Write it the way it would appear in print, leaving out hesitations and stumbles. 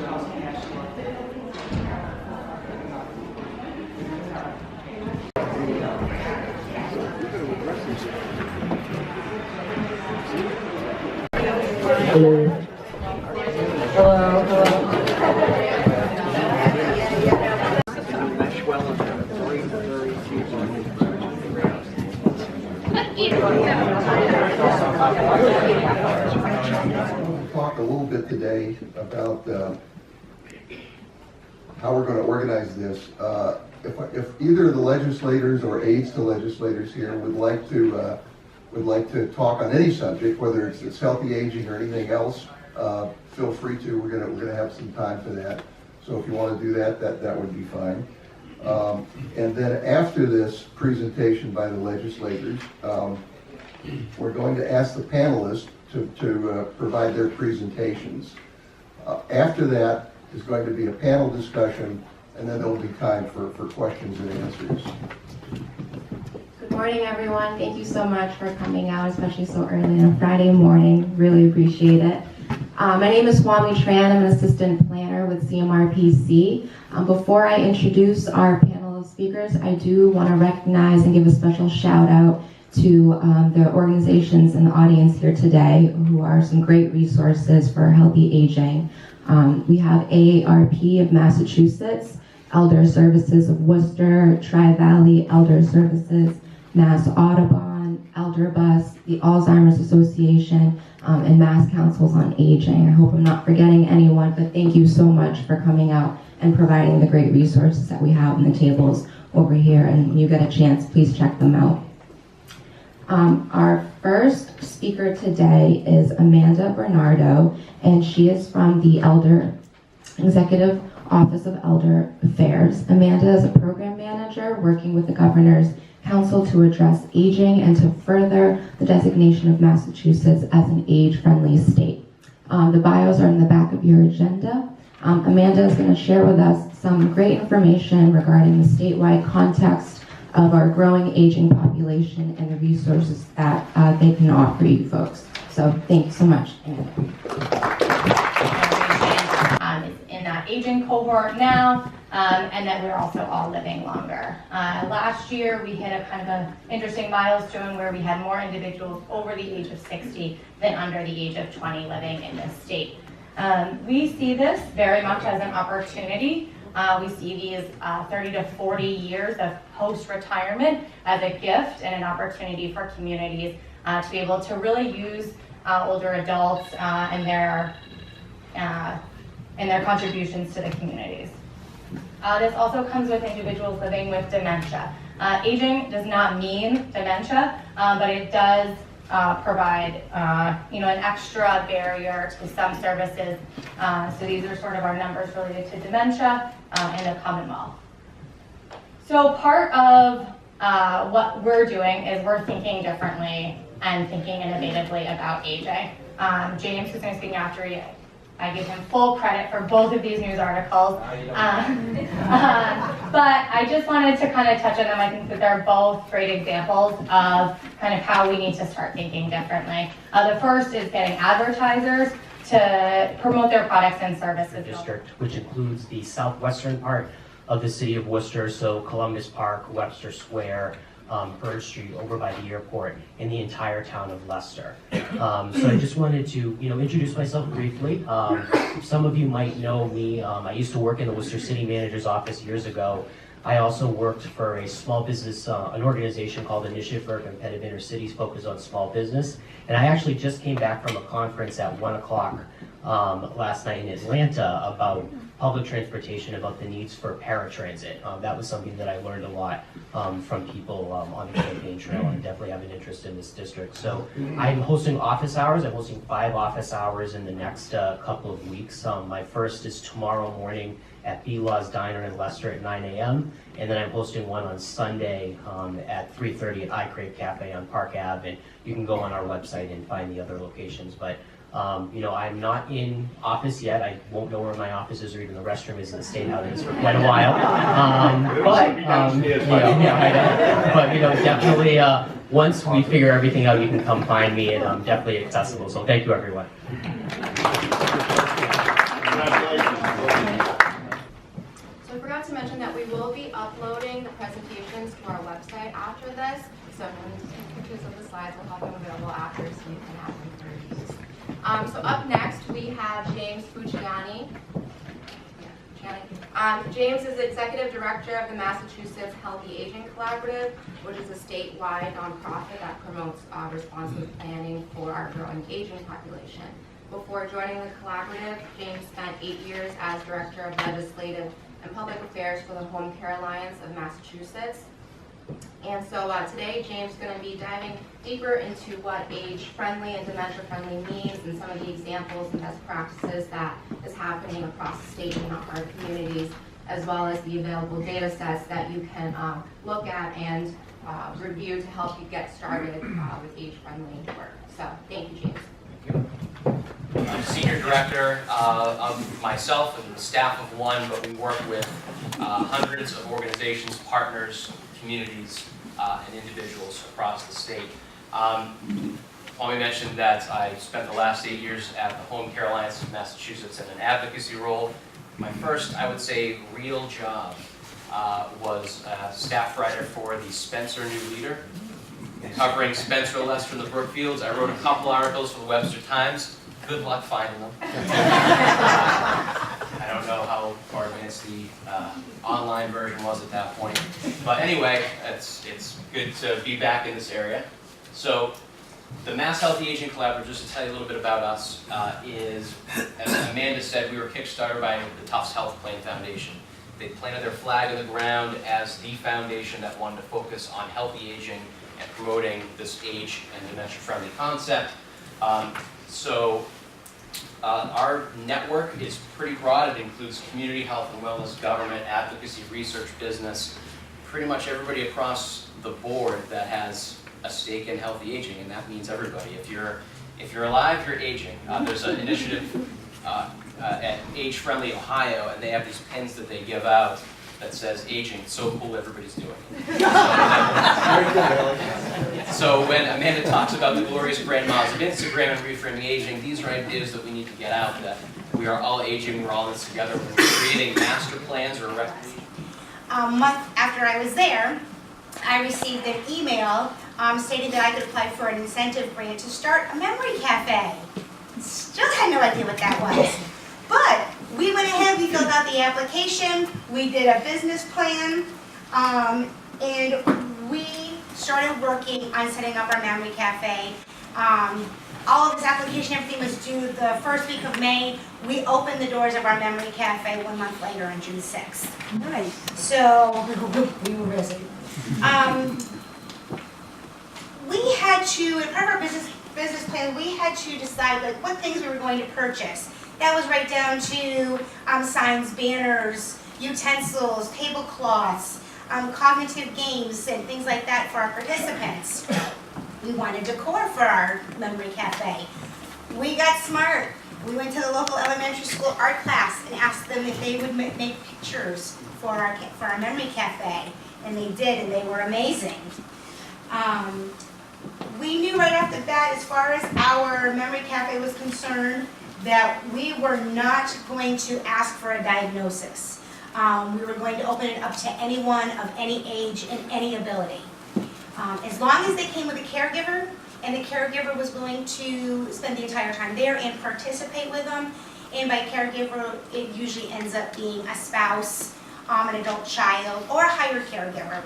Hello. Hello. Hello. Talk a little bit today about how we're going to organize this. If either of the legislators or aides to legislators here would like to talk on any subject, whether it's healthy aging or anything else, feel free to. We're gonna have some time for that. So if you want to do that would be fine. And then after this presentation by the legislators, we're going to ask the panelists to provide their presentations. After that is going to be a panel discussion, and then there will be time for questions and answers. Good morning, everyone. Thank you so much for coming out, especially so early on a Friday morning. Really appreciate it. My name is Hoamy Tran. I'm an assistant planner with CMRPC. Before I introduce our panel of speakers, I do want to recognize and give a special shout out to the organizations in the audience here today, who are some great resources for healthy aging. We have AARP of Massachusetts, Elder Services of Worcester, Tri-Valley Elder Services, Mass Audubon, Elder Bus, the Alzheimer's Association, and Mass Councils on Aging. I hope I'm not forgetting anyone, but thank you so much for coming out and providing the great resources that we have on the tables over here. And when you get a chance, please check them out. Our first speaker today is Amanda Bernardo, and she is from the Executive Office of Elder Affairs. Amanda is a program manager working with the Governor's Council to address aging and to further the designation of Massachusetts as an age-friendly state. The bios are in the back of your agenda. Amanda is going to share with us some great information regarding the statewide context of our growing aging population and the resources that they can offer you folks. So thank you so much. In that aging cohort now, and that we're also all living longer. Last year we hit a kind of an interesting milestone where we had more individuals over the age of 60 than under the age of 20 living in this state. We see this very much as an opportunity. We see these 30 to 40 years of post-retirement as a gift and an opportunity for communities to be able to really use older adults and their contributions to the communities. This also comes with individuals living with dementia. Aging does not mean dementia, but it does provide an extra barrier to some services. So these are sort of our numbers related to dementia in the Commonwealth. So part of what we're doing is we're thinking differently and thinking innovatively about aging. James, who's going to speak after you, I give him full credit for both of these news articles. But I just wanted to kind of touch on them. I think that they're both great examples of kind of how we need to start thinking differently. The first is getting advertisers to promote their products and services. District, which includes the southwestern part of the city of Worcester, so Columbus Park, Webster Square, Bird Street over by the airport, in the entire town of Leicester. So I just wanted to, introduce myself briefly. Some of you might know me. I used to work in the Worcester City Manager's office years ago. I also worked for a small business, an organization called Initiative for Competitive Intercities, focused on small business. And I actually just came back from a conference at 1 o'clock last night in Atlanta about public transportation, about the needs for paratransit. That was something that I learned a lot from people on the campaign trail, and definitely have an interest in this district. So I'm hosting office hours. I'm hosting 5 office hours in the next couple of weeks. My first is tomorrow morning at B-Law's Diner in Leicester at 9 a.m. And then I'm hosting one on Sunday at 3:30 at I Crave Cafe on Park Ave. And you can go on our website and find the other locations. But I'm not in office yet. I won't know where my office is or even the restroom is in the State House for quite a while. Definitely once we figure everything out, you can come find me, and I'm definitely accessible. So thank you, everyone. So I forgot to mention that we will be uploading the presentations to our website after this. So if you want to take pictures of the slides, we'll have them available after so you can have them for use. So up next, we have James Fucciani. James is Executive Director of the Massachusetts Healthy Aging Collaborative, which is a statewide nonprofit that promotes responsive planning for our growing aging population. Before joining the collaborative, James spent 8 years as Director of Legislative and Public Affairs for the Home Care Alliance of Massachusetts. And so today, James is going to be diving deeper into what age-friendly and dementia-friendly means and some of the examples and best practices that is happening across the state in our communities, as well as the available data sets that you can look at and review to help you get started with age-friendly work. So thank you, James. I'm Senior Director of myself and the staff of one, but we work with hundreds of organizations, partners, communities, and individuals across the state. Hoamy mentioned that I spent the last 8 years at the Home Care Alliance of Massachusetts in an advocacy role. My first, I would say, real job was a staff writer for the Spencer New Leader, covering Spencer Lester and the Brookfields. I wrote a couple articles for the Webster Times. Good luck finding them. I don't know how far advanced the online version was at that point. But anyway, it's good to be back in this area. So the Mass Healthy Aging Collaborative, just to tell you a little bit about us, is, as Amanda said, we were kickstarted by the Tufts Health Plan Foundation. They planted their flag in the ground as the foundation that wanted to focus on healthy aging and promoting this age and dementia-friendly concept. Our network is pretty broad. It includes community health and wellness, government, advocacy, research, business, pretty much everybody across the board that has a stake in healthy aging, and that means everybody. If you're alive, you're aging. There's an initiative at Age Friendly Ohio, and they have these pins that they give out that says aging, it's so cool, everybody's doing it. So when Amanda talks about the glorious grandmas of Instagram and reframing aging, these are ideas that we need to get out, that we are all aging, we're all in this together, we're creating master plans or recommendations. A month after I was there, I received an email stating that I could apply for an incentive grant to start a memory cafe. Still had no idea what that was. But we went ahead, we filled out the application, we did a business plan, and we started working on setting up our memory cafe. All of this application, everything was due the first week of May. We opened the doors of our memory cafe 1 month later on June 6th. Nice. So, we were busy. We had to, in part of our business plan, we had to decide like what things we were going to purchase. That was right down to signs, banners, utensils, tablecloths, cognitive games, and things like that for our participants. We wanted decor for our memory cafe. We got smart. We went to the local elementary school art class and asked them if they would make pictures for our memory cafe, and they did, and they were amazing. We knew right off the bat, as far as our memory cafe was concerned, that we were not going to ask for a diagnosis. We were going to open it up to anyone of any age and any ability. As long as they came with a caregiver, and the caregiver was willing to spend the entire time there and participate with them, and by caregiver, it usually ends up being a spouse, an adult child, or a hired caregiver.